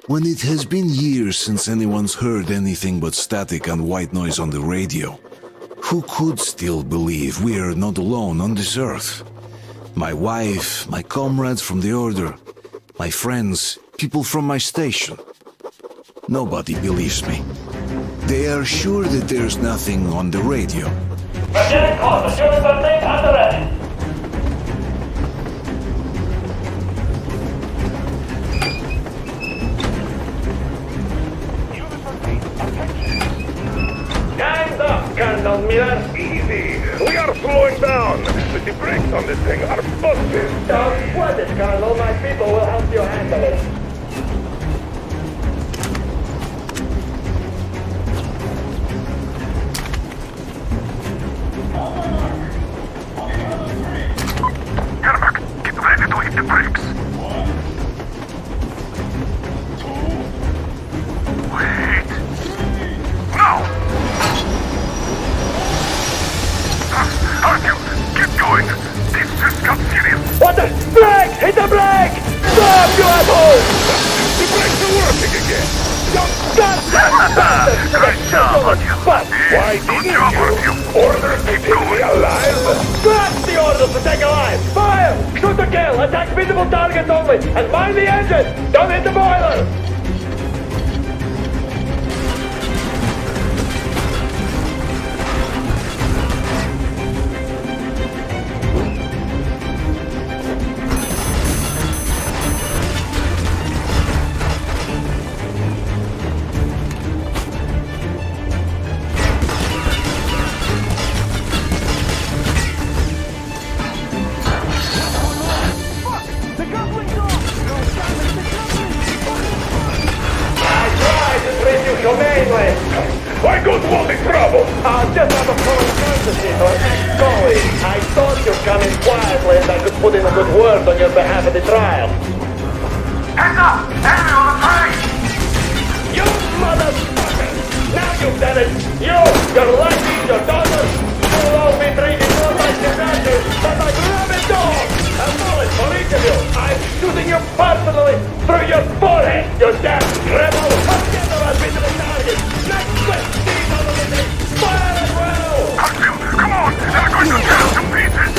When it has been years since anyone's heard anything but static and white noise on the radio, who could still believe we are not alone on this earth? My wife, my comrades from the Order, my friends, people from my station. Nobody believes me. They are sure that there's nothing on the radio. We're getting close. Assuming something at the ready. Guys up, Colonel Miller. Easy. We are slowing down. The brakes on this thing are busted. Don't sweat it, Colonel. My people will help you handle it. Yermak, get ready to hit the brakes. Wait. Now! Artyom, keep going. This just got serious. What the? Brake! Hit the brake! Stop, you asshole! The brakes are working again. You goddamn bastard! Great job, Artyom. But Why didn't you order to take me alive? Scratch the order to take alive! Fire! Shoot to kill! Attack visible targets only! And mind the engine! Don't hit the boiler! Humanely! I got all in trouble. Just out of common courtesy to an ex-colleague, I thought you'd come in quietly and I could put in a good word on your behalf at the trial. Hands up! Enemy on the train! You motherfucker! Now you've done it! You, your lucky, your daughters, you'll all be treated more like disasters than like rabid dogs! A bullet for each of you! I'm shooting you personally through your forehead, you damn rebel! Together as visible targets! Next quick, these are the limits! Fire as well! Artyom, come on! They're going to tear us to pieces!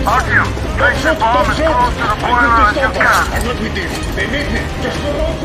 Artyom, place your bomb as close to the boiler as you can. I'm not with you. They need me. Just go wrong.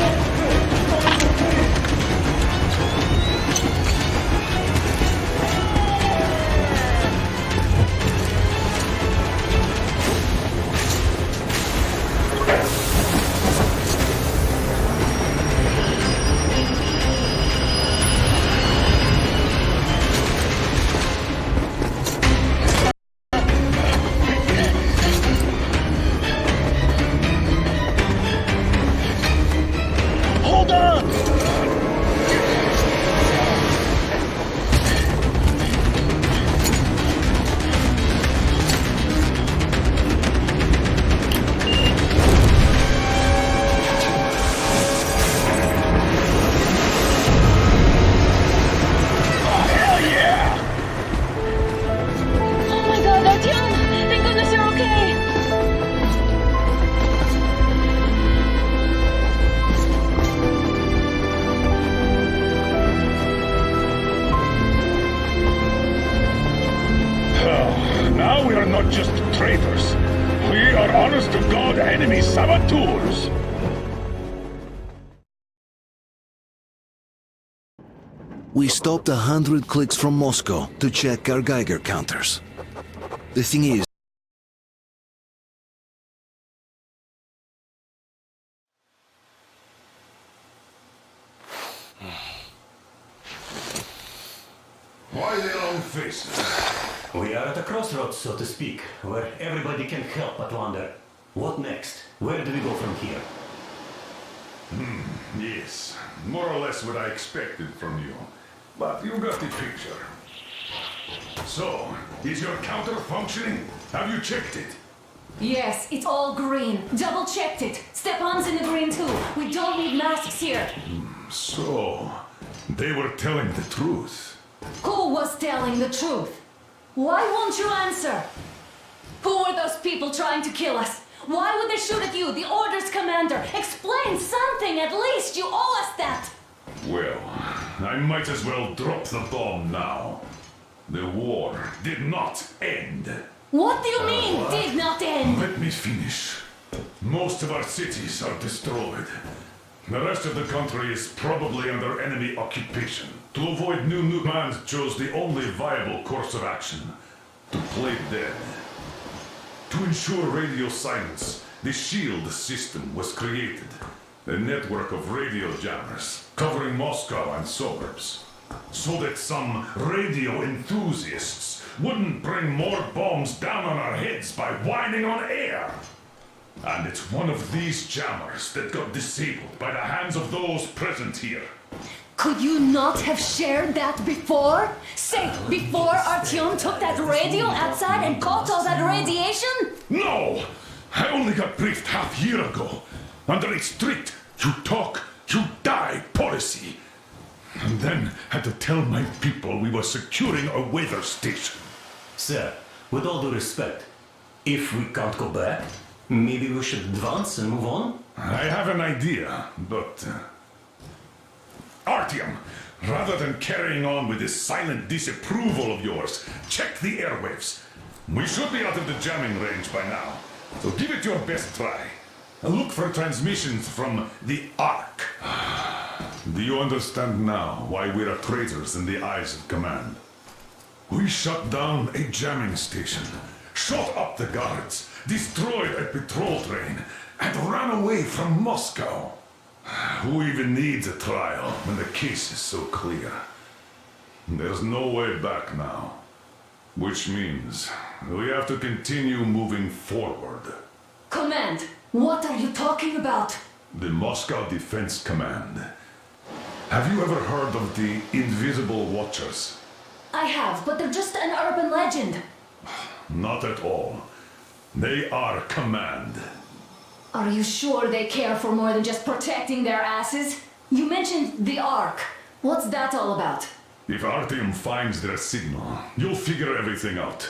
Now we are not just traitors. We are honest-to-God enemy saboteurs. We stopped 100 clicks from Moscow to check our Geiger counters. The thing is, why the long faces? We are at a crossroads, so to speak, where everybody can help but wonder, what next? Where do we go from here? Yes, more or less what I expected from you. But you got the picture. So, is your counter functioning? Have you checked it? Yes, it's all green. Double checked it. Stepan's in the green too. We don't need masks here. So, they were telling the truth. Who was telling the truth? Why won't you answer? Who were those people trying to kill us? Why would they shoot at you, the orders commander? Explain something at least. You owe us that. Well, I might as well drop the bomb now. The war did not end. What do you mean, did not end? Let me finish. Most of our cities are destroyed. The rest of the country is probably under enemy occupation. To avoid new command chose the only viable course of action: to play dead. To ensure radio silence, the SHIELD system was created. A network of radio jammers covering Moscow and suburbs. So that some radio enthusiasts wouldn't bring more bombs down on our heads by whining on air. And it's one of these jammers that got disabled by the hands of those present here. Could you not have shared that before? Say, before Artyom took that radio outside and caught all that radiation? No! I only got briefed half year ago. Under a strict, you talk, you die policy. And then had to tell my people we were securing a weather station. Sir, with all due respect, if we can't go back, maybe we should advance and move on? I have an idea, but... Artyom, rather than carrying on with this silent disapproval of yours, check the airwaves. We should be out of the jamming range by now, so give it your best try. Look for transmissions from the Ark. Do you understand now why we are traitors in the eyes of command? We shut down a jamming station, shot up the guards, destroyed a patrol train, and ran away from Moscow. Who even needs a trial when the case is so clear? There's no way back now. Which means we have to continue moving forward. Command, what are you talking about? The Moscow Defense Command. Have you ever heard of the Invisible Watchers? I have, but they're just an urban legend. Not at all. They are command. Are you sure they care for more than just protecting their asses? You mentioned the Ark. What's that all about? If Artyom finds their signal, you'll figure everything out.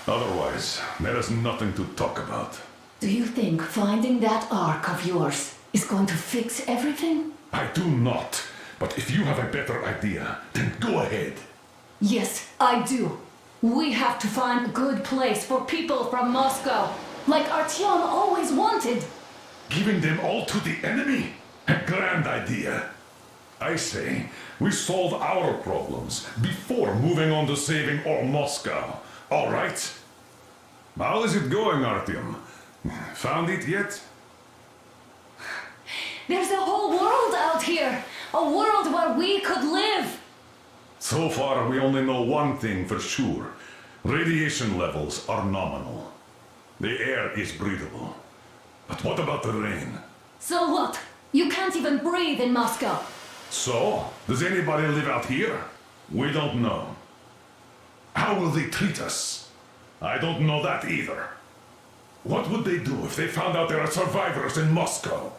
Otherwise, there is nothing to talk about. Do you think finding that Ark of yours is going to fix everything? I do not. But if you have a better idea, then go ahead. Yes, I do. We have to find a good place for people from Moscow, like Artyom always wanted. Giving them all to the enemy? A grand idea. I say, we solve our problems before moving on to saving all Moscow. All right? How is it going, Artyom? Found it yet? There's a whole world out here. A world where we could live. So far, we only know one thing for sure. Radiation levels are nominal. The air is breathable. But what about the rain? So what? You can't even breathe in Moscow. So, does anybody live out here? We don't know. How will they treat us? I don't know that either. What would they do if they found out there are survivors in Moscow?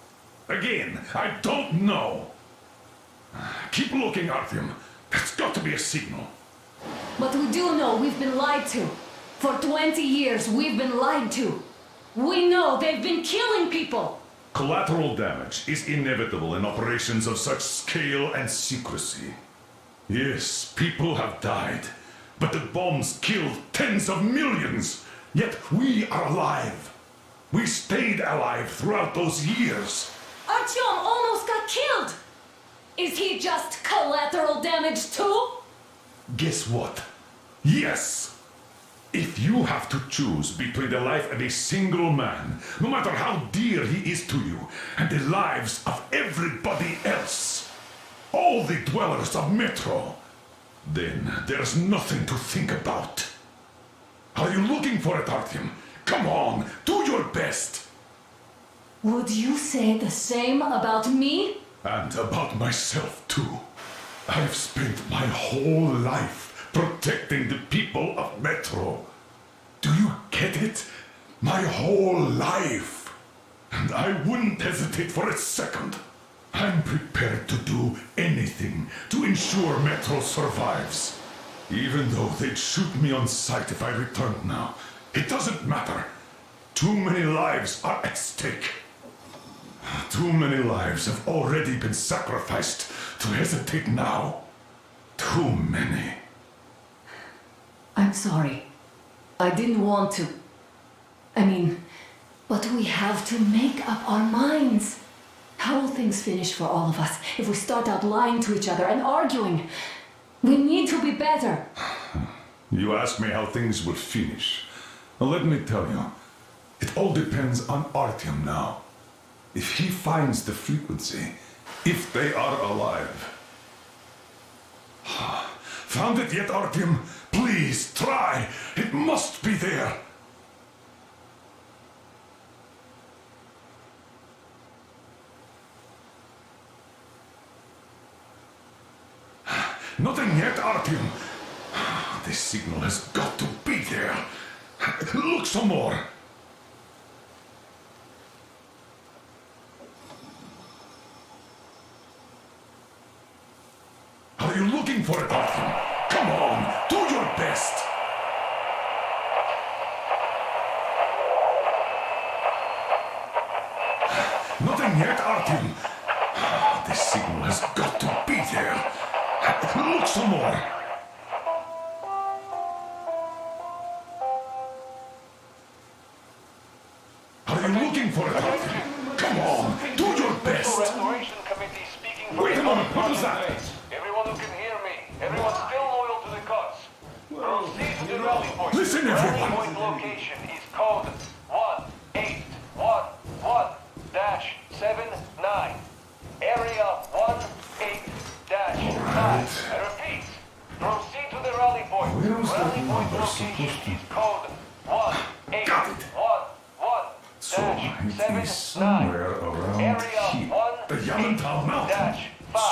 Again, I don't know. Keep looking, Artyom. There's got to be a signal. But we do know we've been lied to. For 20 years, we've been lied to. We know they've been killing people. Collateral damage is inevitable in operations of such scale and secrecy. Yes, people have died, but the bombs killed tens of millions. Yet we are alive. We stayed alive throughout those years. Artyom almost got killed! Is he just collateral damage too? Guess what? Yes! If you have to choose between the life of a single man, no matter how dear he is to you, and the lives of everybody else, all the dwellers of Metro, then there's nothing to think about. Are you looking for it, Artyom? Come on, do your best! Would you say the same about me? And about myself, too. I've spent my whole life protecting the people of Metro. Do you get it? My whole life. And I wouldn't hesitate for a second. I'm prepared to do anything to ensure Metro survives. Even though they'd shoot me on sight if I returned now. It doesn't matter. Too many lives are at stake. Too many lives have already been sacrificed to hesitate now. Too many. I'm sorry. I didn't want to. But we have to make up our minds. How will things finish for all of us if we start out lying to each other and arguing? We need to be better. You ask me how things will finish. Well, let me tell you. It all depends on Artyom now. If he finds the frequency, if they are alive. Found it yet, Artyom? Please, try! It must be there! Nothing yet, Artyom. This signal has got to be there. Look some more. Are you looking for it, Artyom? Come on, do your best. Nothing yet, Artyom. This signal has got to be there. Look some more. Are you looking for it, Artyom? Come on, do your best. Restoration Committee speaking for Wait a moment, what was that? Everyone who can hear me. Everyone's still loyal to the cause. Proceed to the rally point. Listen, everyone. Rally point location is code 1811-79. Area 18-5. I repeat, proceed to the rally point. Where was Rally that point number location supposed to- is code Got it. 1811-79. So it is somewhere around Area here. The Yamantau Mountain.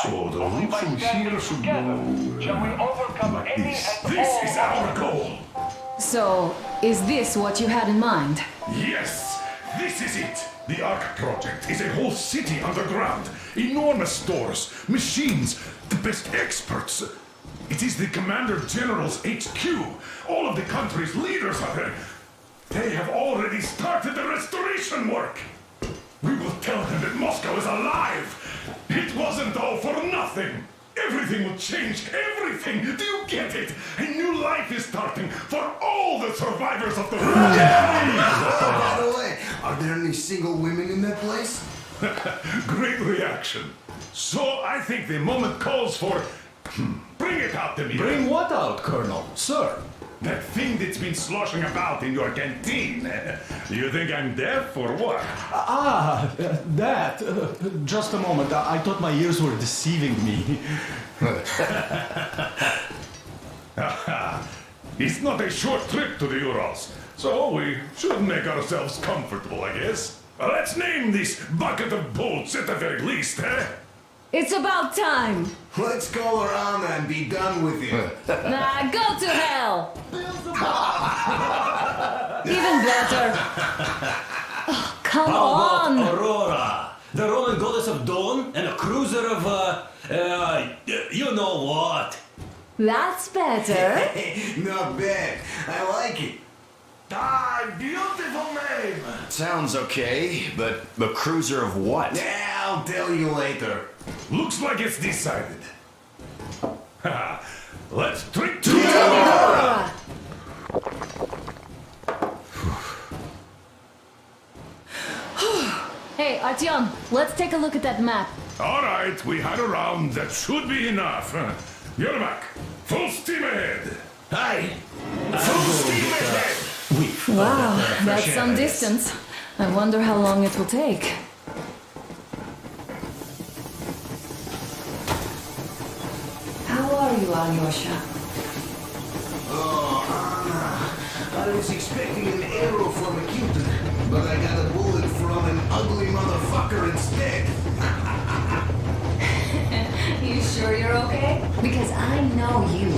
So the Only route by from standing here should together go shall we overcome like any this. and This all is our goal. So, is this what you had in mind? Yes, this is it. The Ark Project is a whole city underground. Enormous stores, machines, the best experts. It is the Commander General's HQ. All of the country's leaders are there. They have already started the restoration work. We will tell them that Moscow is alive. It wasn't all for nothing. Everything will change, everything. Do you get it? A new life is starting for all the survivors of the war. By the way, are there any single women in that place? Great reaction. So I think the moment calls for... Bring it out to me. Bring what out, Colonel? Sir? That thing that's been sloshing about in your canteen. You think I'm deaf or what? That. Just a moment. I thought my ears were deceiving me. It's not a short trip to the Urals, so we should make ourselves comfortable, I guess. Well, let's name this bucket of bolts at the very least, eh? It's about time! Let's go around and be done with it. Nah, go to hell! Even better. Oh, come How on! about Aurora? The Roman goddess of dawn and a cruiser of, you know what? That's better. Not bad. I like it. Beautiful name! Sounds okay, but a cruiser of what? Yeah, I'll tell you later. Looks like it's decided. Let's drink to Hey, Artyom, let's take a look at that map. All right, we had a round. That should be enough. Yermak, full steam ahead. Hi! Full steam ahead. Wow, that's some distance. I wonder how long it will take. How are you, Alyosha? Oh, Anna. I was expecting an arrow from a Cupid, but I got a bullet from an ugly motherfucker instead. You sure you're okay? Because I know you.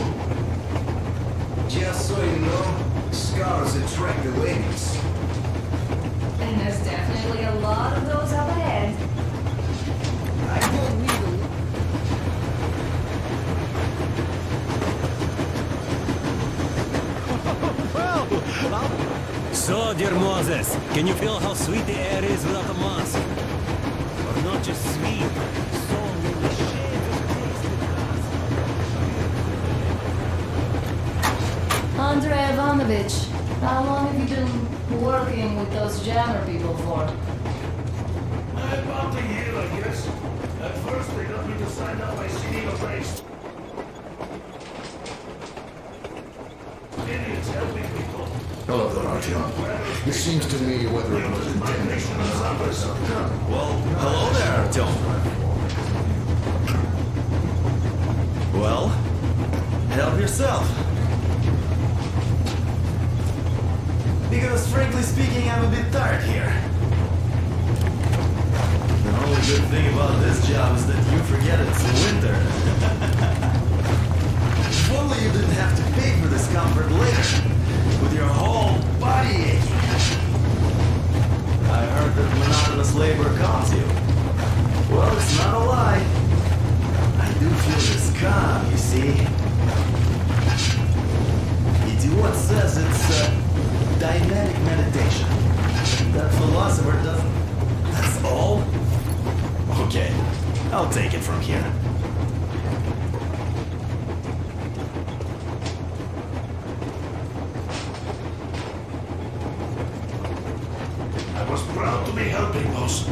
Just so you know, scars attract the ladies. And there's definitely a lot of those up ahead. I don't need a... So, dear Moses, can you feel how sweet the air is without a mask? Or not just sweet, so many shades of taste it has. Andrei Ivanovich, how long have you been working with those jammer people for? About a year, I guess. At first, they got me to sign up my CD of race. Idiots helping people. Hello there, Artyom. It seems to me whether it was intended or not was outcome. Well, hello there, Artyom. Well, help yourself. Because frankly speaking, I'm a bit tired here. The only good thing about this job is that you forget it's winter. If only you didn't have to pay for this comfort later, with your whole body aching. I heard that monotonous labor calms you. Well, it's not a lie. I do feel this calm, you see. Idiot says it's dynamic meditation. That philosopher doesn't... That's all? Okay, I'll take it from here. I was proud to be helping, boss.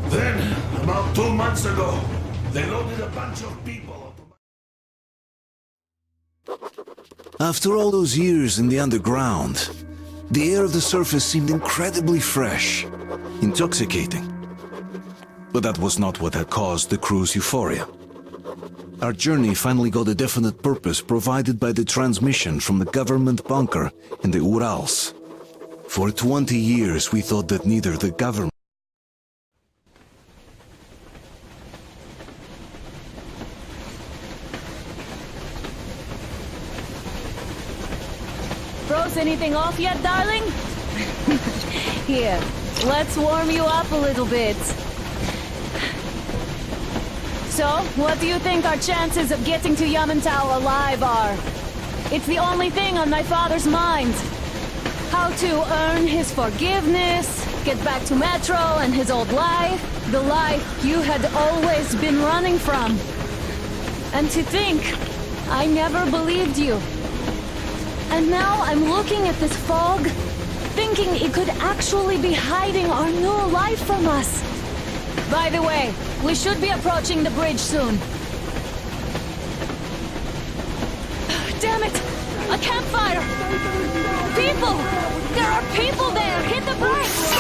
Then, about 2 months ago, they loaded a bunch of people onto After all those years in the underground, the air of the surface seemed incredibly fresh, intoxicating. But that was not what had caused the crew's euphoria. Our journey finally got a definite purpose provided by the transmission from the government bunker in the Urals. For 20 years we thought that neither the government Froze anything off yet, darling? Here, let's warm you up a little bit. So, what do you think our chances of getting to Yamantau alive are? It's the only thing on my father's mind. How to earn his forgiveness, get back to Metro and his old life, the life you had always been running from. And to think, I never believed you. And now I'm looking at this fog, thinking it could actually be hiding our new life from us. By the way, we should be approaching the bridge soon. Damn it! A campfire! People! There are people there! Hit the brakes!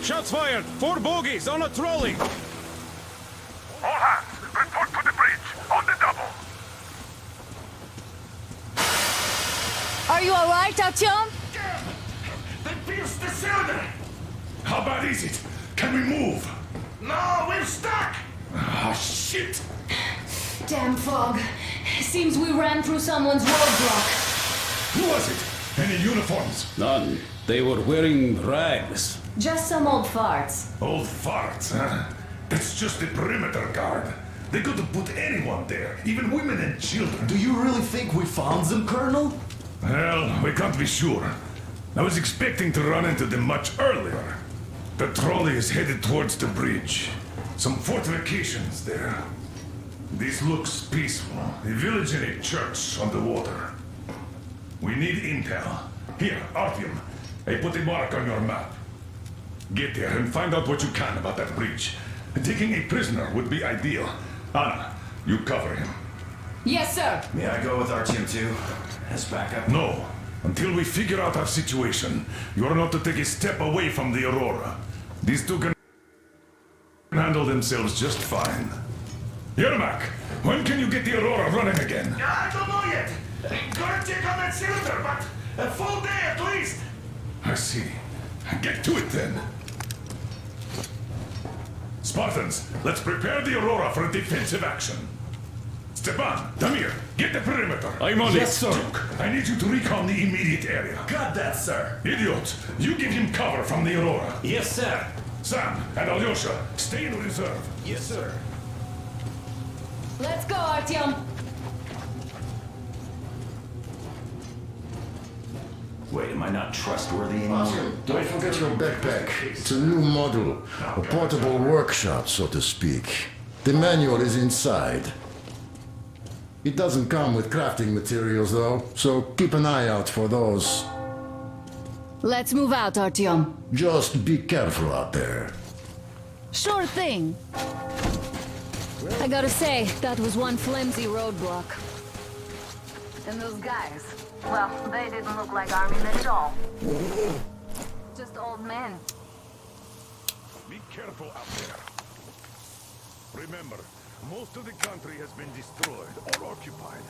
Shots fired! 4 bogies on a trolley! All hands, report to the bridge, on the double. Are you alright, Artyom? They pierced the cylinder. How bad is it? Can we move? No, we're stuck. Ah, shit! Damn fog. Seems we ran through someone's roadblock. Who was it? Any uniforms? None. They were wearing rags. Just some old farts. Old farts, huh? It's just the perimeter guard. They could have put anyone there, even women and children. Do you really think we found them, Colonel? Well, we can't be sure. I was expecting to run into them much earlier. The trolley is headed towards the bridge. Some fortifications there. This looks peaceful. A village and a church on the water. We need intel. Here, Artyom. I put a mark on your map. Get there and find out what you can about that bridge. Taking a prisoner would be ideal. Anna, you cover him. Yes, sir. May I go with Artyom too? As backup? No. Until we figure out our situation, you are not to take a step away from the Aurora. These two can handle themselves just fine. Yermak, when can you get the Aurora running again? I don't know yet. Gotta check on that cylinder, but a full day at least. I see. Get to it then. Spartans, let's prepare the Aurora for a defensive action. Stepan, Damir, get the perimeter. I'm on Yes, it. sir. Duke, I need you to recon the immediate area. Got that, sir. Idiot, you give him cover from the Aurora. Yes, sir. Sam and Alyosha, stay in reserve. Yes, sir. Let's go, Artyom. Wait, am I not trustworthy anymore? Awesome. Don't forget your backpack. It's a new model. A portable workshop, so to speak. The manual is inside. It doesn't come with crafting materials, though, so keep an eye out for those. Let's move out, Artyom. Just be careful out there. Sure thing. I gotta say, that was one flimsy roadblock. And those guys, well, they didn't look like army men at all. Just old men. Be careful out there. Remember, most of the country has been destroyed or occupied.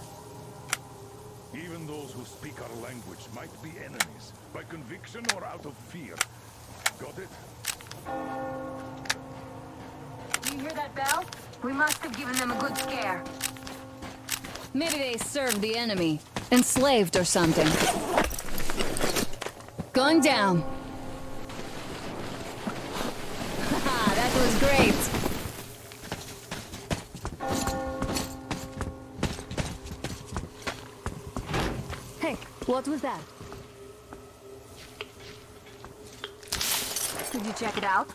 Even those who speak our language might be enemies, by conviction or out of fear. Got it? Do you hear that bell? We must have given them a good scare. Maybe they served the enemy. Enslaved or something. Going down. Haha, that was great. Hey, what was that? Could you check it out?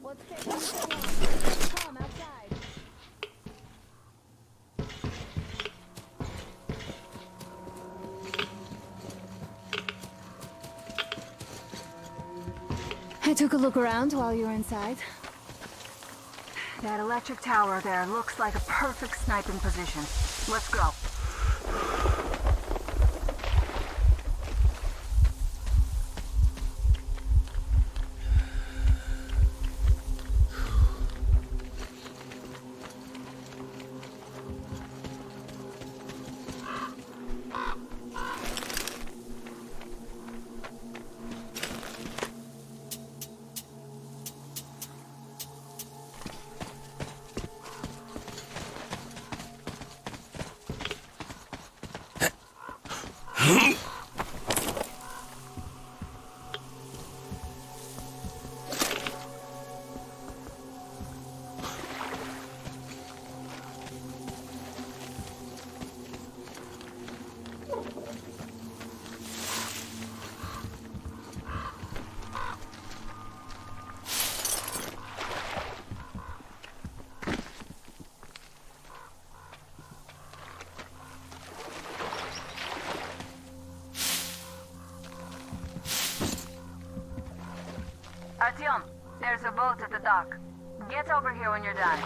What's taking so long? Come outside. I took a look around while you were inside. That electric tower there looks like a perfect sniping position. Let's go. Artyom, there's a boat at the dock. Get over here when you're done.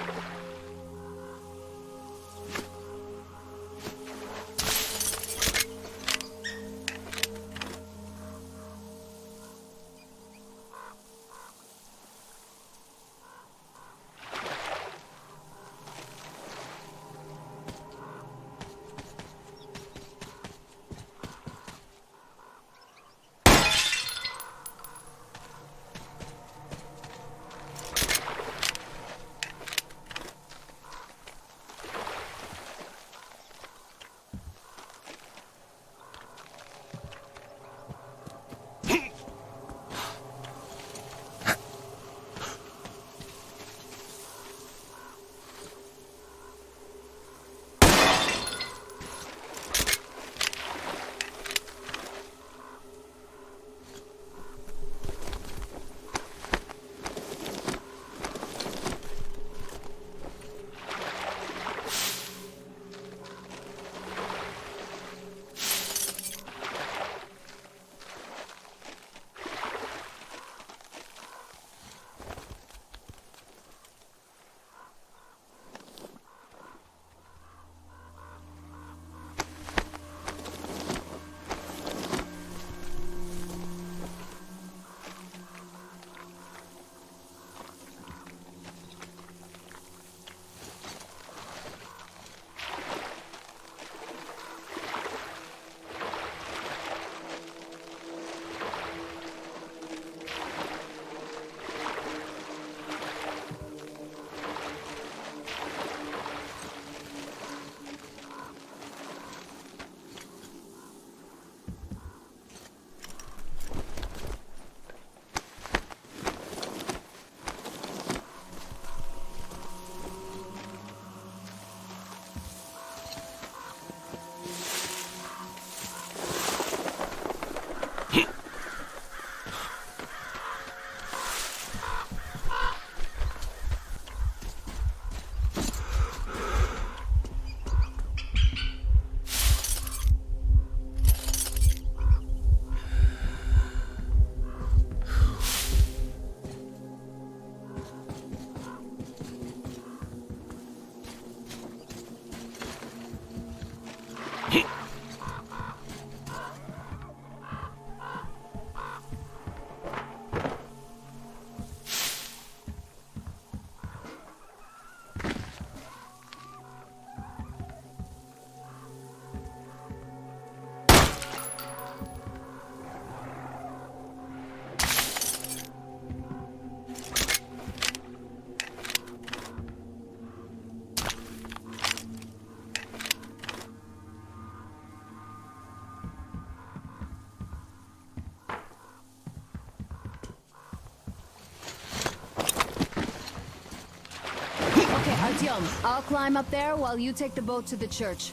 Okay, Artyom, I'll climb up there while you take the boat to the church.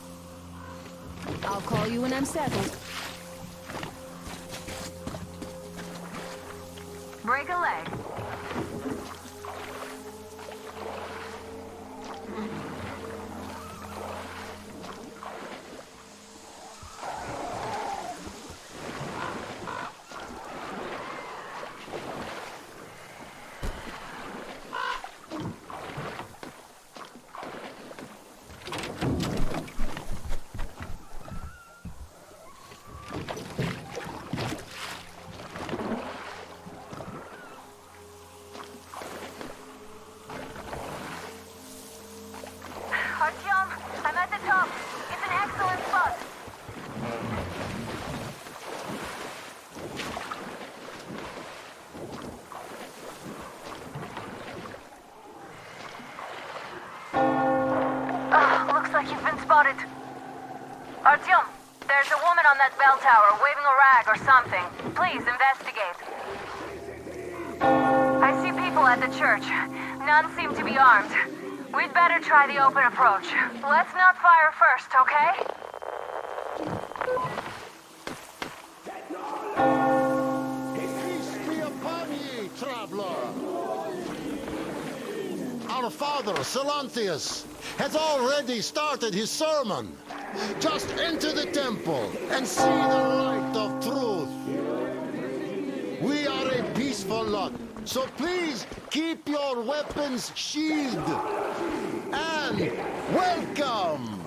I'll call you when I'm settled. Break a leg. Artyom, I'm at the top. It's an excellent spot. Looks like you've been spotted. Artyom, there's a woman on that bell tower waving a rag or something. Please investigate. I see people at the church. None seem to be armed. We'd better try the open approach. Let's not fire first, okay? Peace be upon ye, traveler. Our father, Silantius, has already started his sermon. Just enter the temple and see the light of truth. We are a peaceful lot, so please keep your weapons sheathed. And welcome!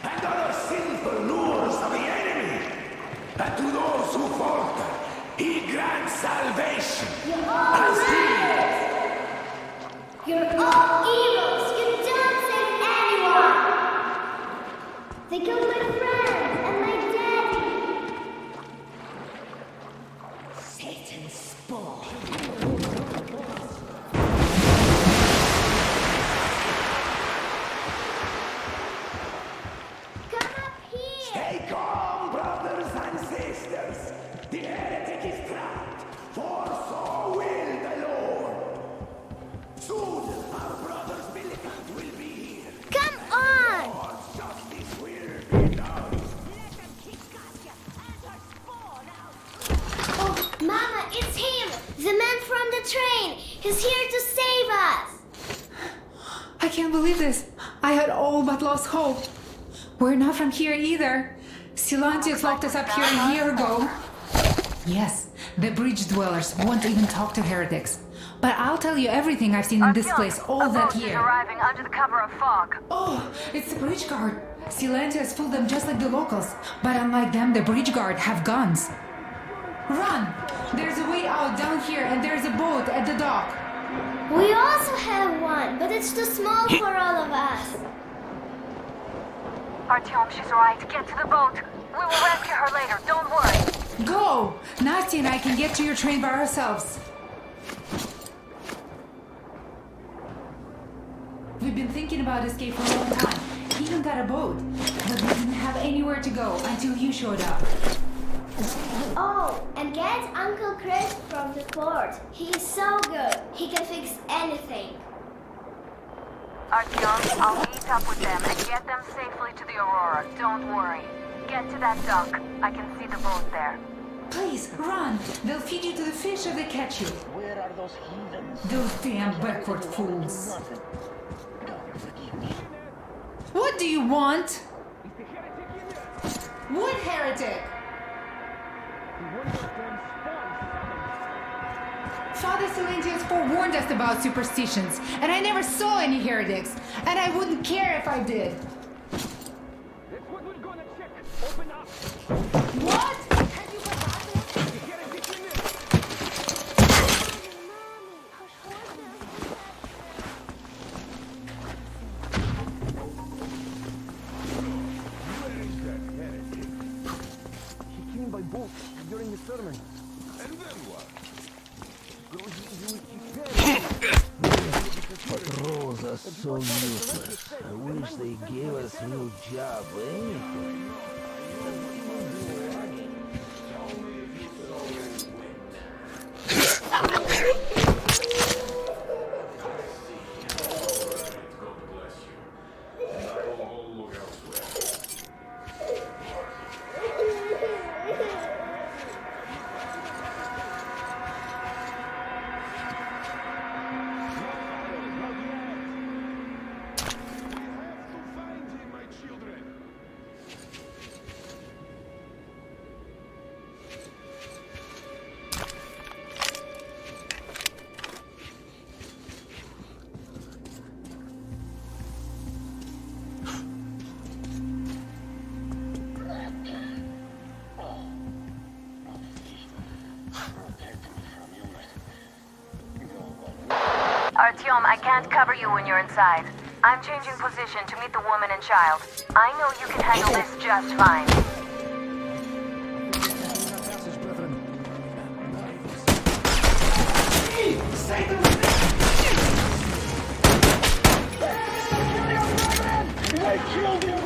And other sinful lures of the enemy. And to those who falter, he grants salvation. You're all evils! You don't save anyone! They killed my friend and my daddy! Satan's spawn! Come up here! Stay calm, brothers and sisters. The heretic is trapped, for so will the Lord. Soon, our brothers militant will be here. Come on! God's justice will be done. Oh, Mama, it's him! The man from the train! He's here to save us! I can't believe this. I had all but lost hope. We're not from here either. Silantius locked us up here a year ago. Yes, the bridge dwellers won't even talk to heretics. But I'll tell you everything I've seen in this place all that year. Arriving under the cover of fog. Oh, it's the bridge guard. Silantius fooled them just like the locals. But unlike them, the bridge guard have guns. Run! There's a way out down here and there's a boat at the dock. We also have one, but it's too small for all of us. Artyom, she's right. Get to the boat. We will rescue her later. Don't worry. Go! Nasty and I can get to your train by ourselves. We've been thinking about escape for a long time. Even got a boat. But we didn't have anywhere to go until you showed up. Oh, and get Uncle Chris from the port. He is so good. He can fix anything. Artyom, I'll meet up with them and get them safely to the Aurora. Don't worry. Get to that dock. I can see the boat there. Please, run! They'll feed you to the fish if they catch you. Where are those heathens? Those damn backward fools. What do you want? What heretic? Father Silantius forewarned us about superstitions, and I never saw any heretics, and I wouldn't care if I did. That's what we're gonna check. Open up. What? During the sermon. And then what? But Rosa so useless. I wish they gave us a new job, eh? Artyom, I can't cover you when you're inside. I'm changing position to meet the woman and child. I know you can handle this just fine. I killed him!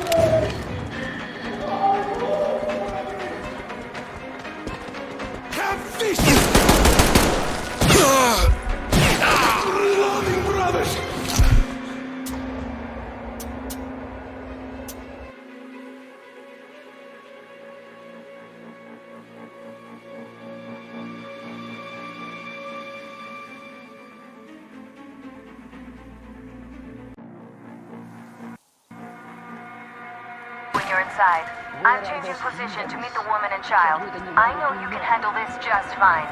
Catfish! Reloading, brothers! When you're inside, I'm changing position to meet the woman and child. I know you can handle this just fine.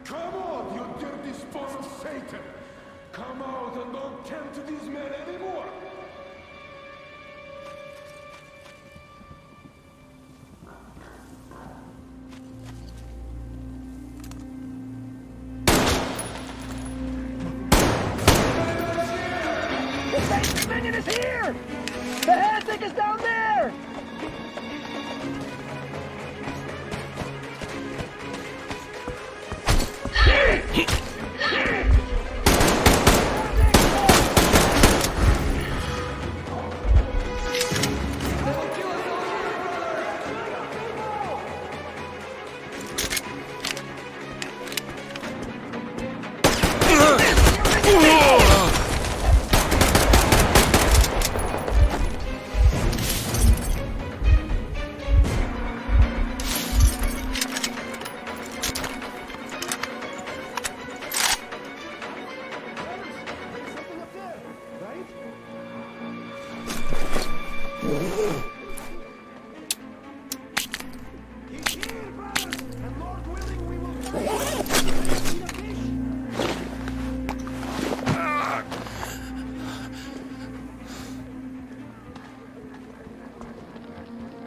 Come on, you dirty spawn of Satan! Come out and don't tempt these men anymore! The Satan's minion is here! The heretic is down there!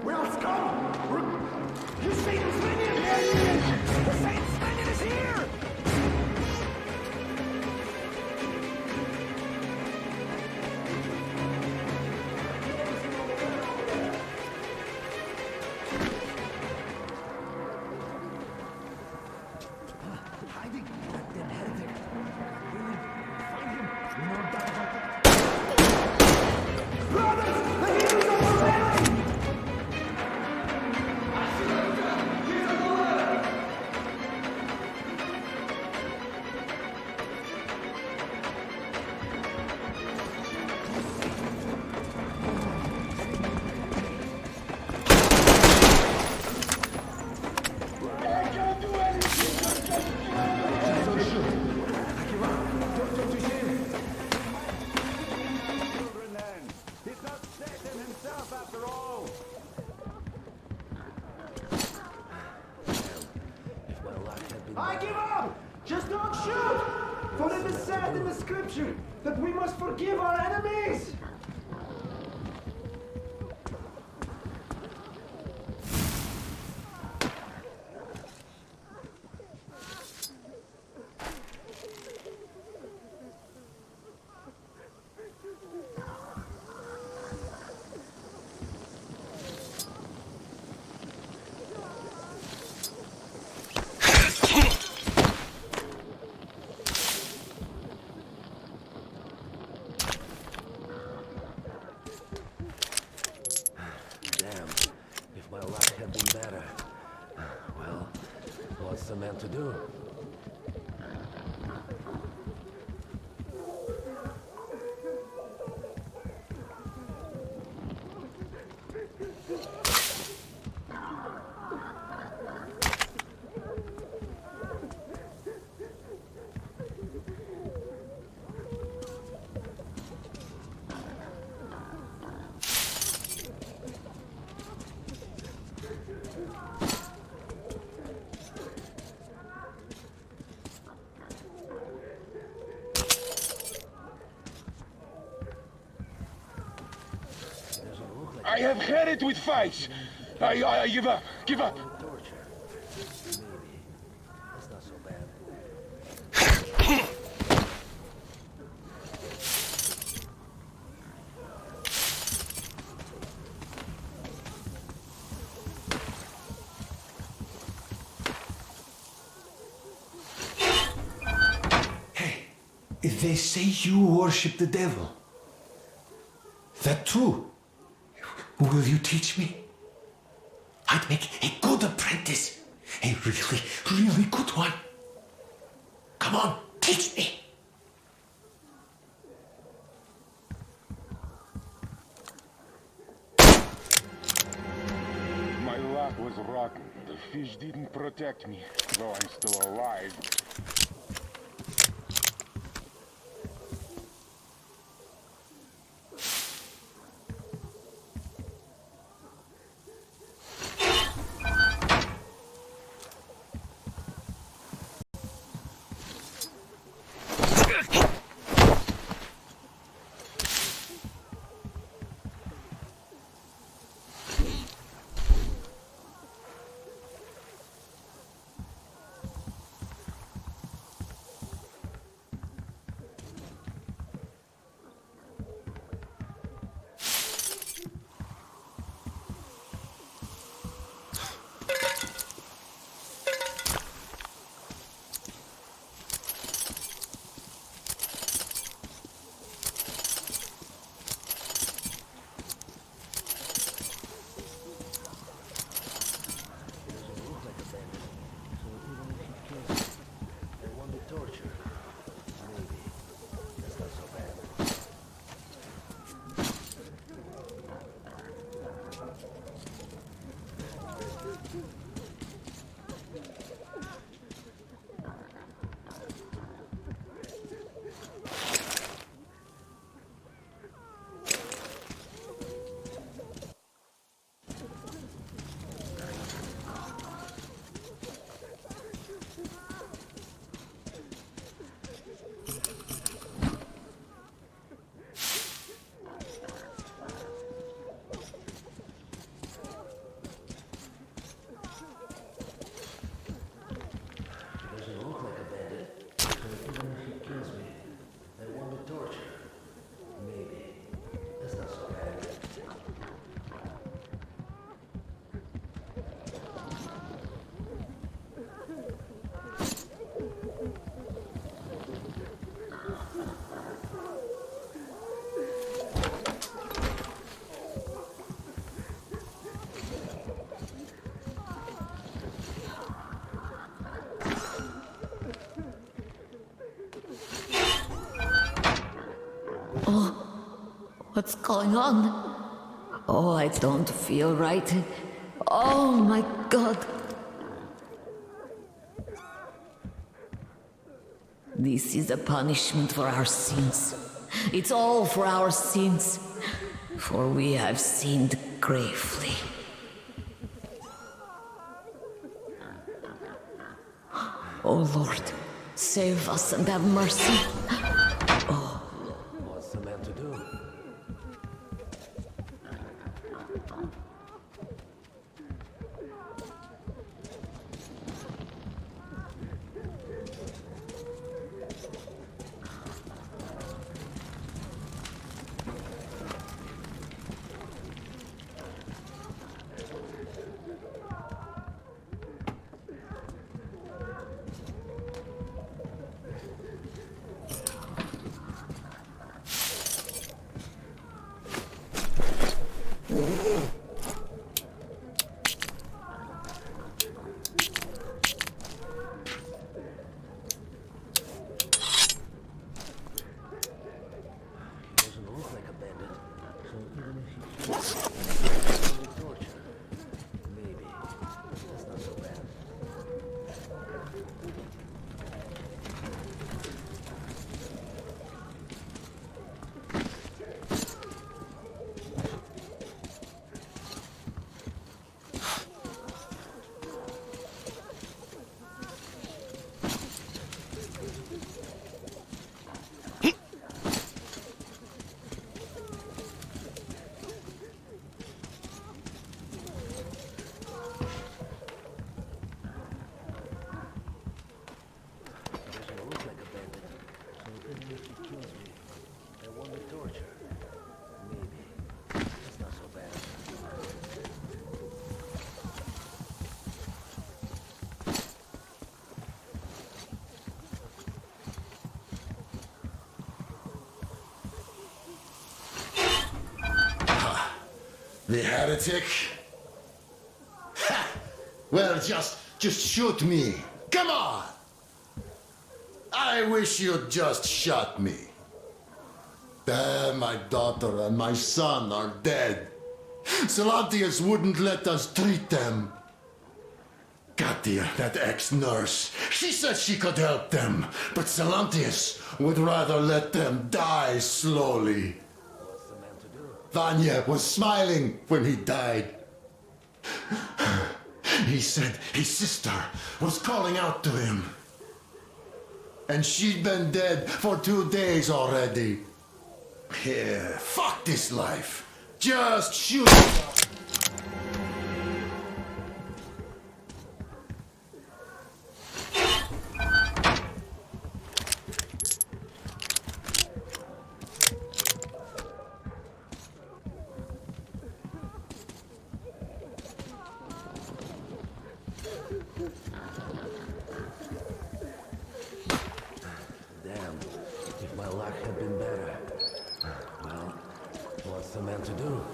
Well, scum! You Satan's minion! The Satan's minion is here! Hiding! That heretic! Really? Find him! We know that about it. Brothers! The heroes are already! I give up! Just don't shoot! For it is said in the scripture that we must forgive our enemies! I have had it with fights. I give up. Give up. They say you worship the devil. That true? Will you teach me? I'd make a good apprentice. A really, really good one. Come on, teach me. My luck was rotten. The fish didn't protect me, though I'm still alive. What's going on? Oh, I don't feel right. Oh my god. This is a punishment for our sins. It's all for our sins. For we have sinned gravely. Oh Lord, save us and have mercy. Oh. What's the man to do? The heretic? Ha! Well, just shoot me. Come on! I wish you'd just shot me. My daughter and my son are dead. Silantius wouldn't let us treat them. Katia, that ex-nurse, she said she could help them, but Silantius would rather let them die slowly. Vanya was smiling when he died. He said his sister was calling out to him. And she'd been dead for 2 days already. Yeah, fuck this life. Just shoot. Damn, if my luck had been better. Well, what's the man to do?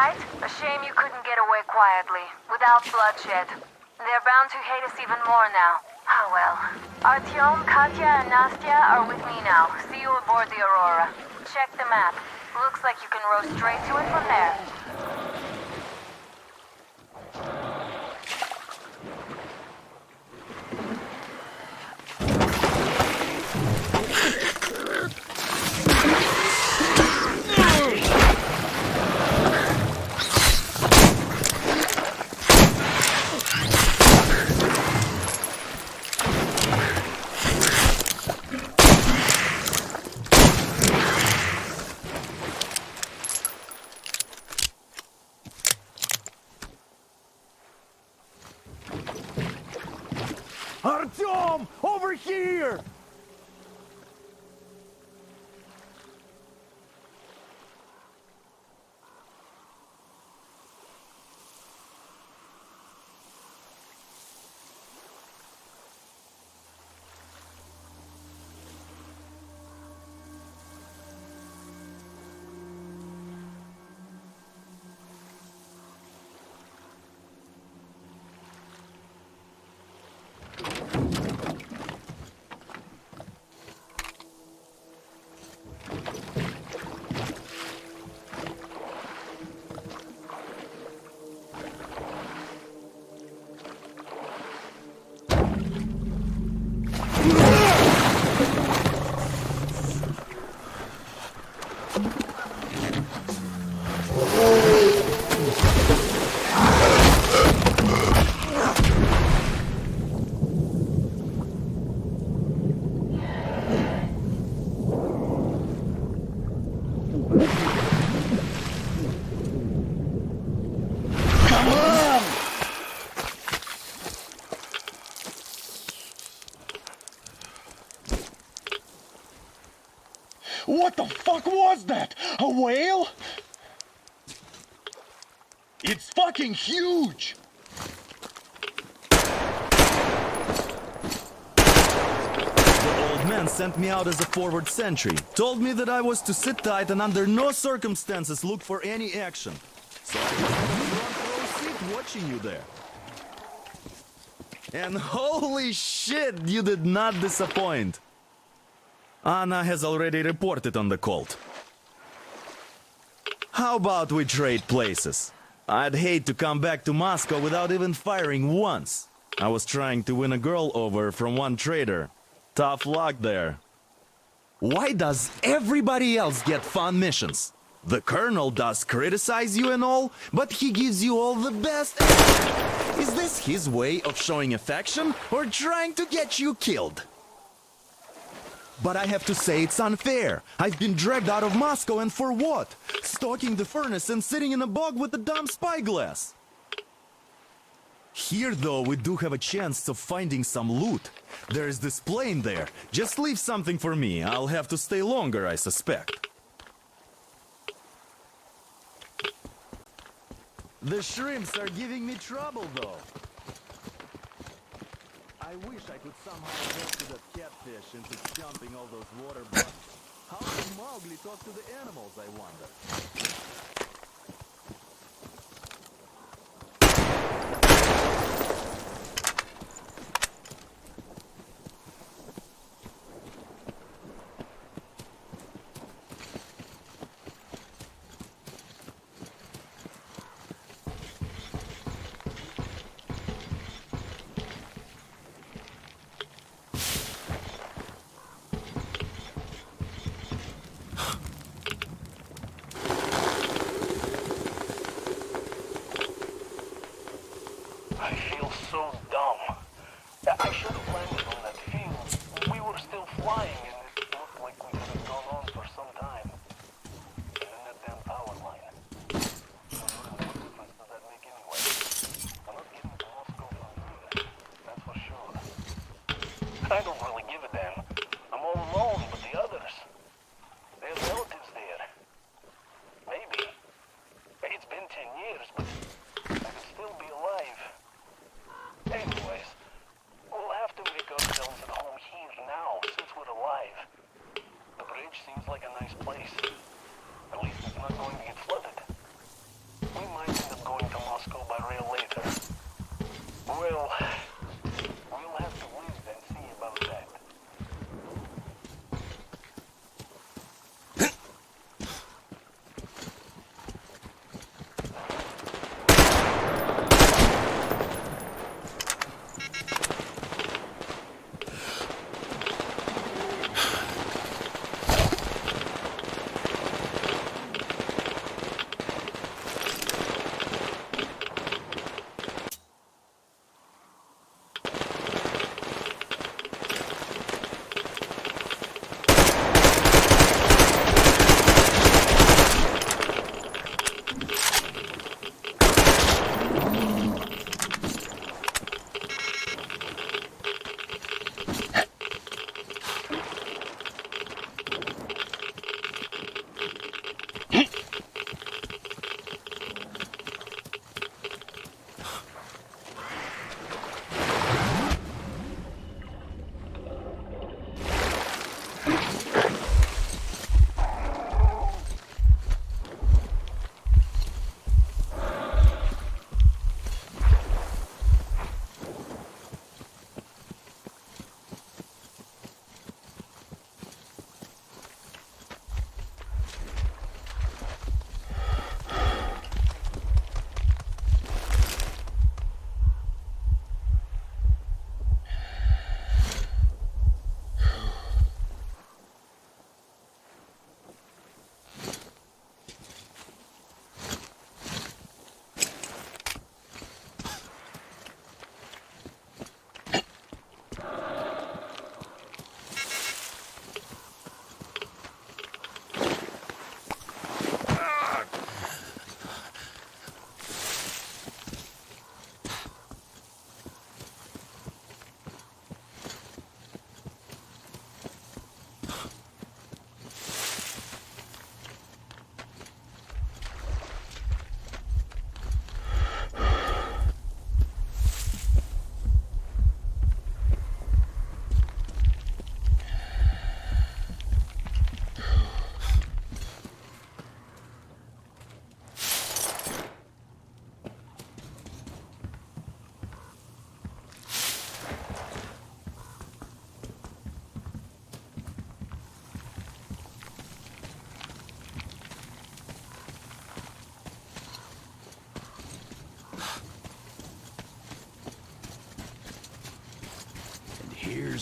right? A shame you couldn't get away quietly, without bloodshed. They're bound to hate us even more now. Ah, well. Artyom, Katya, and Nastya are with me now. See you aboard the Aurora. Check the map. Looks like you can row straight to it from there. Artyom! Over here! What the fuck was that? A whale? It's fucking huge! The old man sent me out as a forward sentry. Told me that I was to sit tight and under no circumstances look for any action. So I was in the front row seat watching you there. And holy shit, you did not disappoint. Anna has already reported on the cult. How about we trade places? I'd hate to come back to Moscow without even firing once. I was trying to win a girl over from one trader. Tough luck there. Why does everybody else get fun missions? The colonel does criticize you and all, but he gives you all the best. Is this his way of showing affection or trying to get you killed? But I have to say it's unfair. I've been dragged out of Moscow, and for what? Stalking the furnace and sitting in a bog with a dumb spyglass. Here, though, we do have a chance of finding some loot. There is this plane there. Just leave something for me. I'll have to stay longer, I suspect. The shrimps are giving me trouble, though. I wish I could somehow rescue that catfish into jumping all those water bugs. How does Mowgli talk to the animals, I wonder?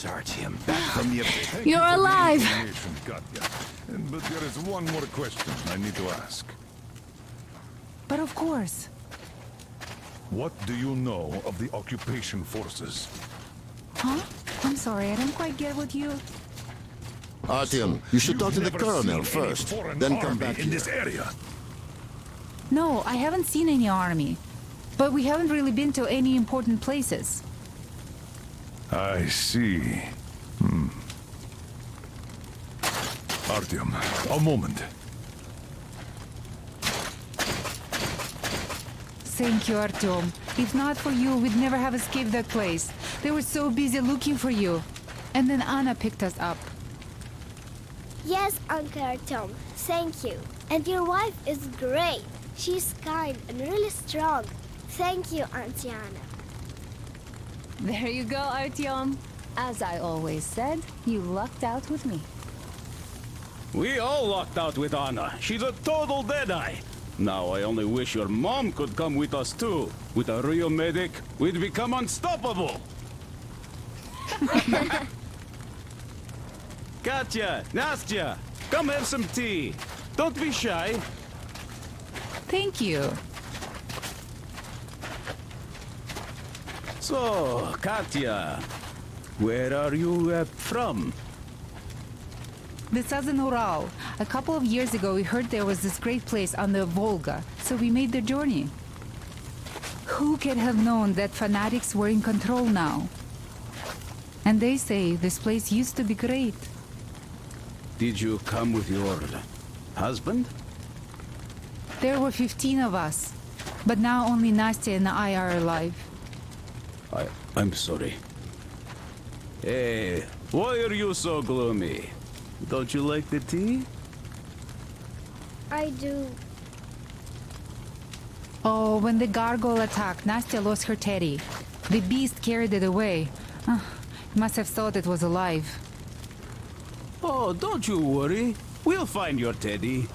There's Artyom, back from the... You're alive! But there is one more question I need to ask. But of course. What do you know of the occupation forces? Huh? I'm sorry, I don't quite get what you... Artyom, you should talk to the colonel first, then come back in this area. No, I haven't seen any army. But we haven't really been to any important places. I see. Artyom, a moment. Thank you, Artyom. If not for you, we'd never have escaped that place. They were so busy looking for you. And then Anna picked us up. Yes, Uncle Artyom. Thank you. And your wife is great. She's kind and really strong. Thank you, Auntie Anna. There you go, Artyom. As I always said, you lucked out with me. We all lucked out with Anna. She's a total deadeye. Now I only wish your mom could come with us too. With a real medic, we'd become unstoppable. Katya, Nastya, come have some tea. Don't be shy. Thank you. So, Katya, where are you from? The southern Ural. A couple of years ago, we heard there was this great place on the Volga, so we made the journey. Who could have known that fanatics were in control now? And they say this place used to be great. Did you come with your husband? There were 15 of us, but now only Nastya and I are alive. I'm sorry. Hey, why are you so gloomy? Don't you like the tea? I do. Oh, when the gargoyle attacked, Nastya lost her teddy. The beast carried it away. Must have thought it was alive. Oh, don't you worry. We'll find your teddy.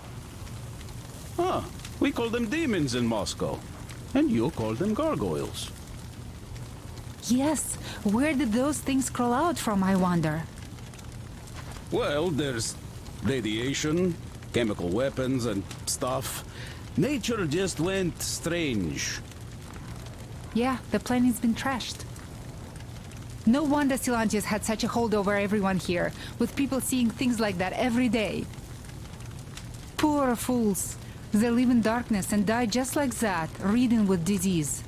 Huh, we call them demons in Moscow. And you call them gargoyles. Yes, where did those things crawl out from, I wonder? Well, there's radiation, chemical weapons and stuff. Nature just went strange. Yeah, the planet's been trashed. No wonder Silantius had such a hold over everyone here, with people seeing things like that every day. Poor fools. They live in darkness and die just like that, ridden with disease.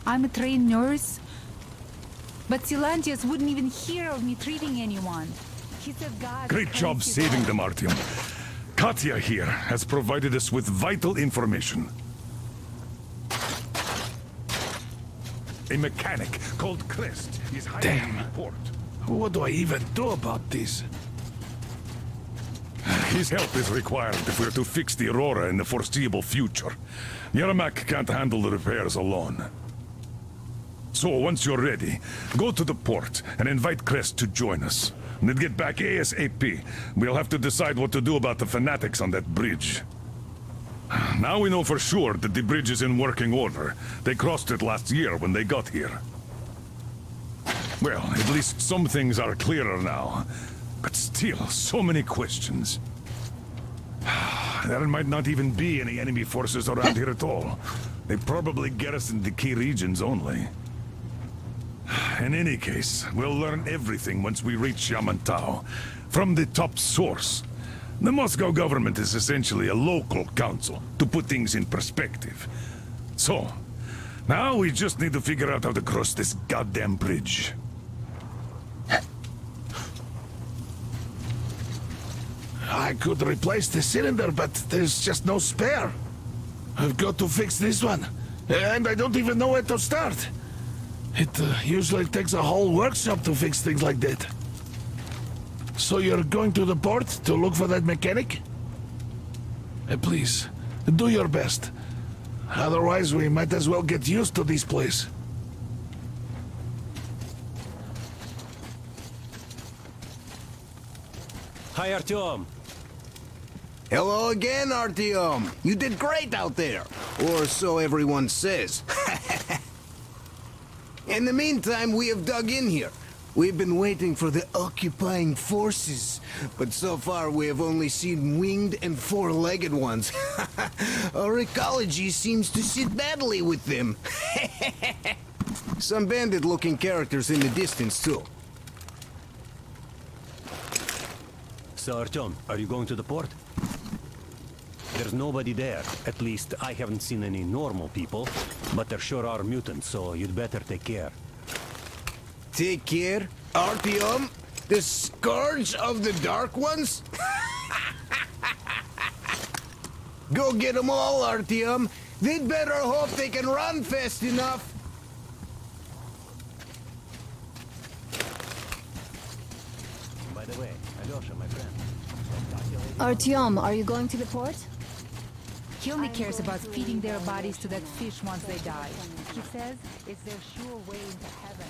I'm a trained nurse, but Silantius wouldn't even hear of me treating anyone. He said God... Great job saving them, Artyom. Katya here has provided us with vital information. A mechanic called Crest is hiding in the port. What do I even do about this? His help is required if we're to fix the Aurora in the foreseeable future. Yermak can't handle the repairs alone. So, once you're ready, go to the port and invite Crest to join us. And then get back ASAP. We'll have to decide what to do about the fanatics on that bridge. Now we know for sure that the bridge is in working order. They crossed it last year when they got here. Well, at least some things are clearer now. But still, so many questions. There might not even be any enemy forces around here at all. They probably garrisoned the key regions only. In any case, we'll learn everything once we reach Yamantau. From the top source. The Moscow government is essentially a local council, to put things in perspective. So, now we just need to figure out how to cross this goddamn bridge. I could replace the cylinder, but there's just no spare. I've got to fix this one. And I don't even know where to start. It usually takes a whole workshop to fix things like that. So you're going to the port to look for that mechanic? Please, do your best. Otherwise, we might as well get used to this place. Hi, Artyom. Hello again, Artyom. You did great out there. Or so everyone says. In the meantime, we have dug in here. We've been waiting for the occupying forces, but so far we have only seen winged and four-legged ones. Our ecology seems to sit badly with them. Some bandit-looking characters in the distance, too. So, Artyom, are you going to the port? There's nobody there. At least, I haven't seen any normal people. But there sure are mutants, so you'd better take care. Take care? Artyom? The scourge of the Dark Ones? Go get them all, Artyom. They'd better hope they can run fast enough. By the way, Alyosha, my friend. Artyom, are you going to the port? He only cares about feeding their bodies to that fish once they die. He says it's their sure way into heaven.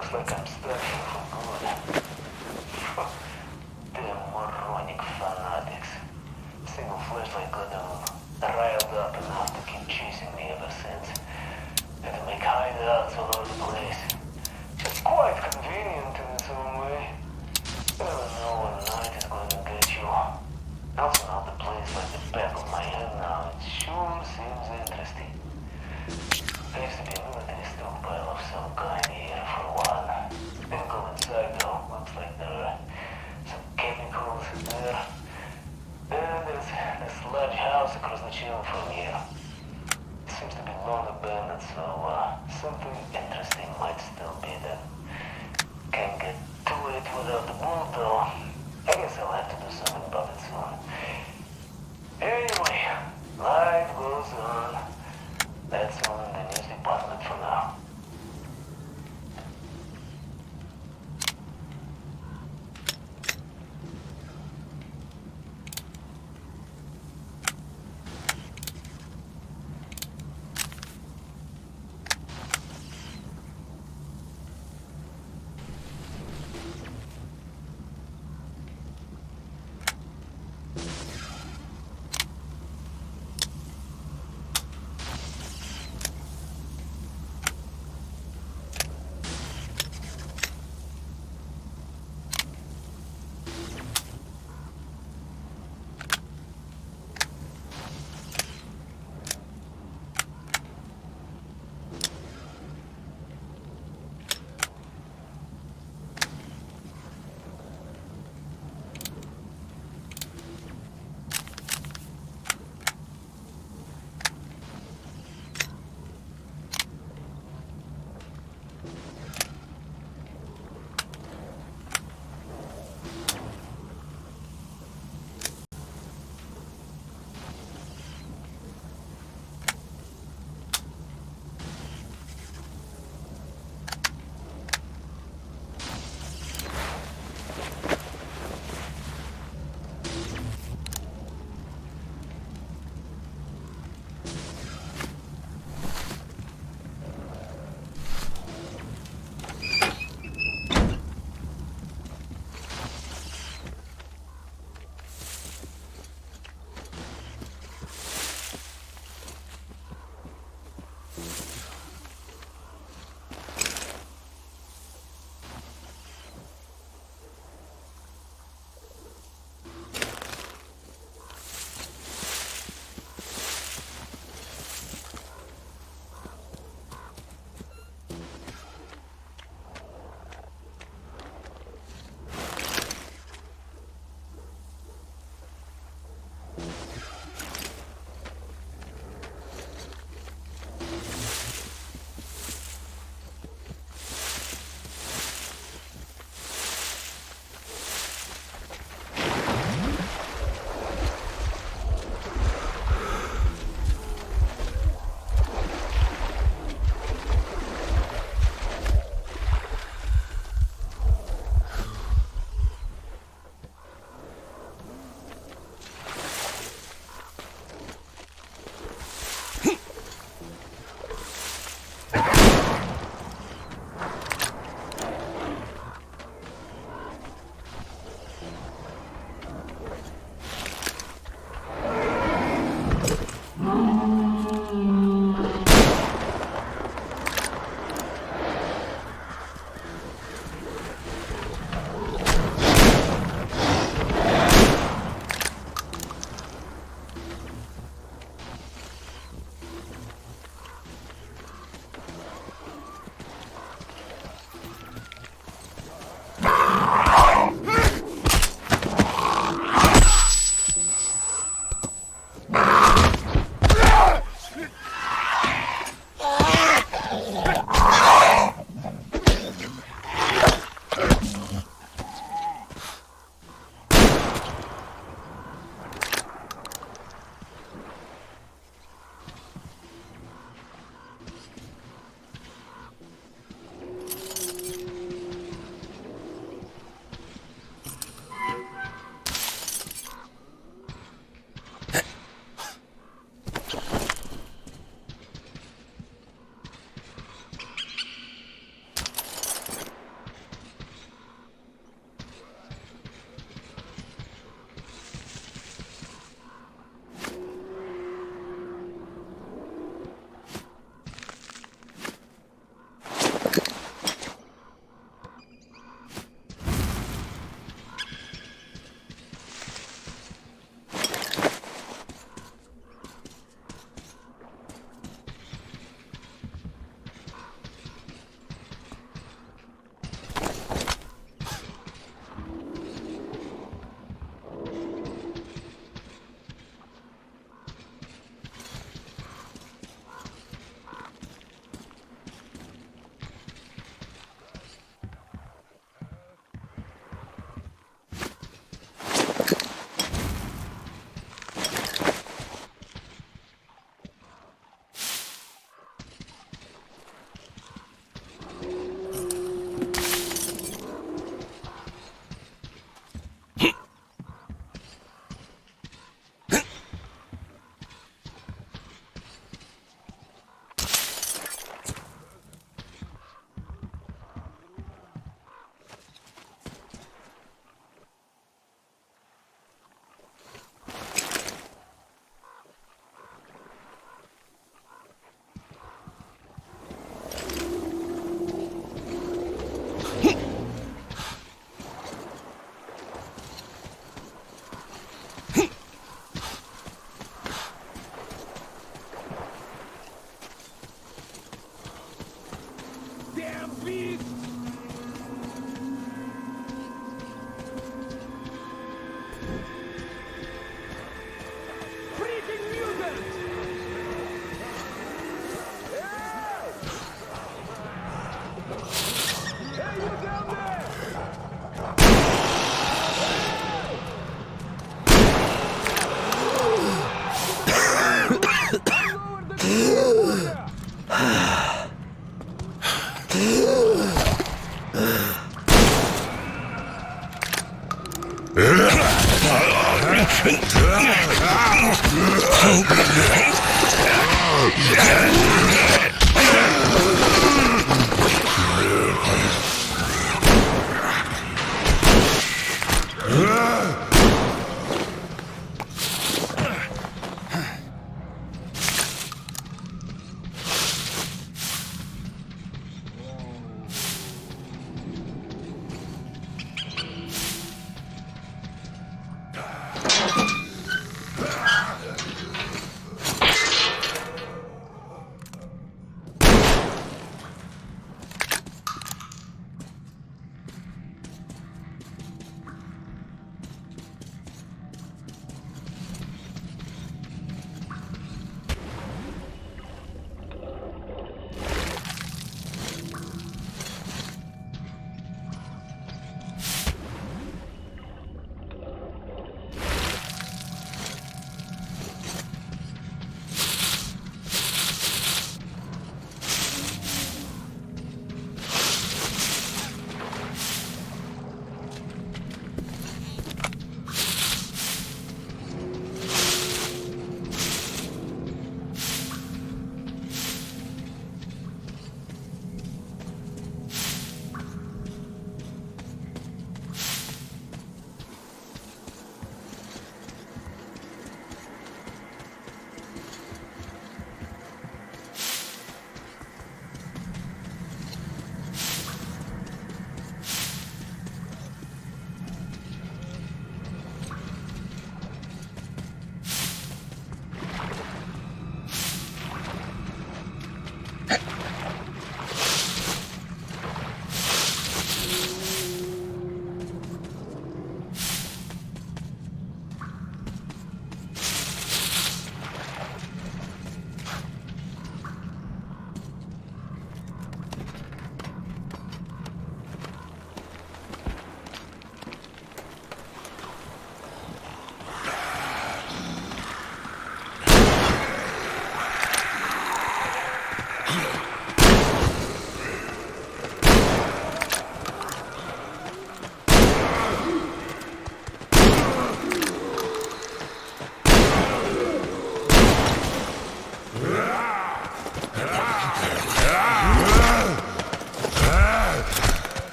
Looks like I'm stuck here for good. Damn moronic fanatics. Single flashlight got them riled up enough to keep chasing me ever since. Had to make hideouts all over the place. It's quite convenient in its own way. You never know when night is going to get you. Also know the place like the back of my hand now. It sure seems interesting. There used to be a military stockpile of some kind here for one. Didn't go inside though. Looks like there are some chemicals there. And there's this large house across the channel from here. It seems to be long abandoned, so something interesting might still be there. Can't get to it without the boat though. I guess I'll have to do something about it soon. Anyway, life goes on. That's all in the news department for now.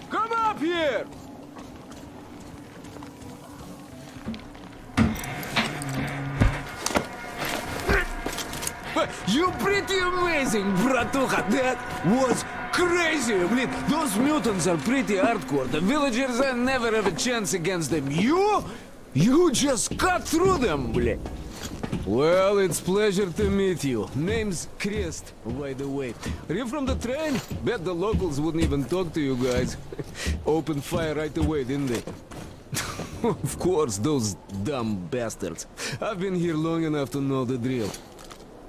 Come up here! You pretty amazing, bratuха. That was crazy. Блин, those mutants are pretty hardcore. The villagers, I never have a chance against them. You just cut through them, блин. Well, it's pleasure to meet you. Name's Crest, by the way. Are you from the train? Bet the locals wouldn't even talk to you guys. Opened fire right away, didn't they? Of course, those dumb bastards. I've been here long enough to know the drill.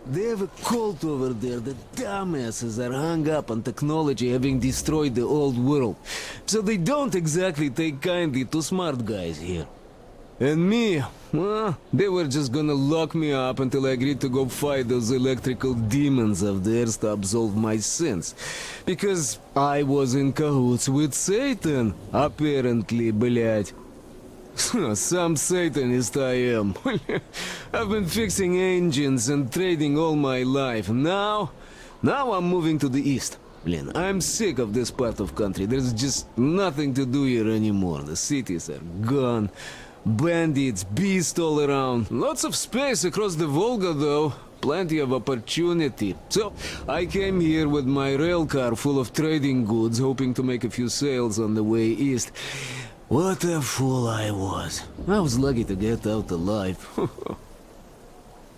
They have a cult over there. The dumbasses are hung up on technology having destroyed the old world. So they don't exactly take kindly to smart guys here. And me, well, they were just gonna lock me up until I agreed to go fight those electrical demons of theirs to absolve my sins. Because I was in cahoots with Satan, apparently, блядь. Some Satanist I am. I've been fixing engines and trading all my life. Now I'm moving to the east. Blin, I'm sick of this part of country. There's just nothing to do here anymore. The cities are gone. Bandits, beasts all around. Lots of space across the Volga, though. Plenty of opportunity. So, I came here with my rail car full of trading goods, hoping to make a few sales on the way east. What a fool I was. I was lucky to get out alive.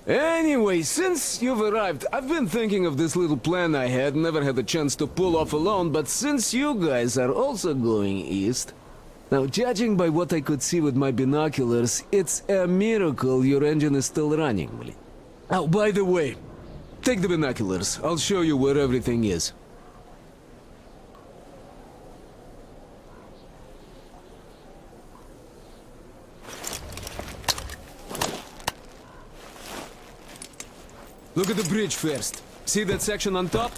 Anyway, since you've arrived, I've been thinking of this little plan I had, never had a chance to pull off alone, but since you guys are also going east... Now, judging by what I could see with my binoculars, it's a miracle your engine is still running. Oh, by the way, take the binoculars. I'll show you where everything is. Look at the bridge first. See that section on top?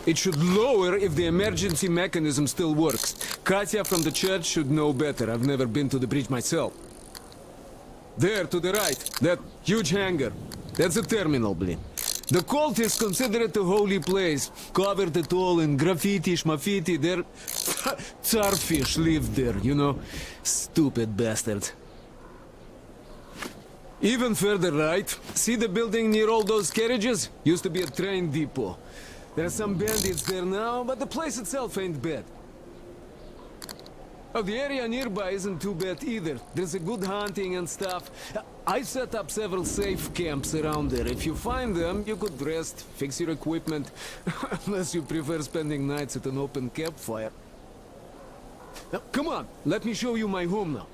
It should lower if the emergency mechanism still works. Katya from the church should know better. I've never been to the bridge myself. There, to the right, that huge hangar. That's a terminal, blin. The cultists consider it a holy place. Covered it all in graffiti, schmaffiti. Their Tsarfish lived there, you know. Stupid bastards. Even further right, see the building near all those carriages? Used to be a train depot. There are some bandits there now, but the place itself ain't bad. Oh, the area nearby isn't too bad either. There's a good hunting and stuff. I set up several safe camps around there. If you find them, you could rest, fix your equipment. Unless you prefer spending nights at an open campfire. Now, come on, let me show you my home now.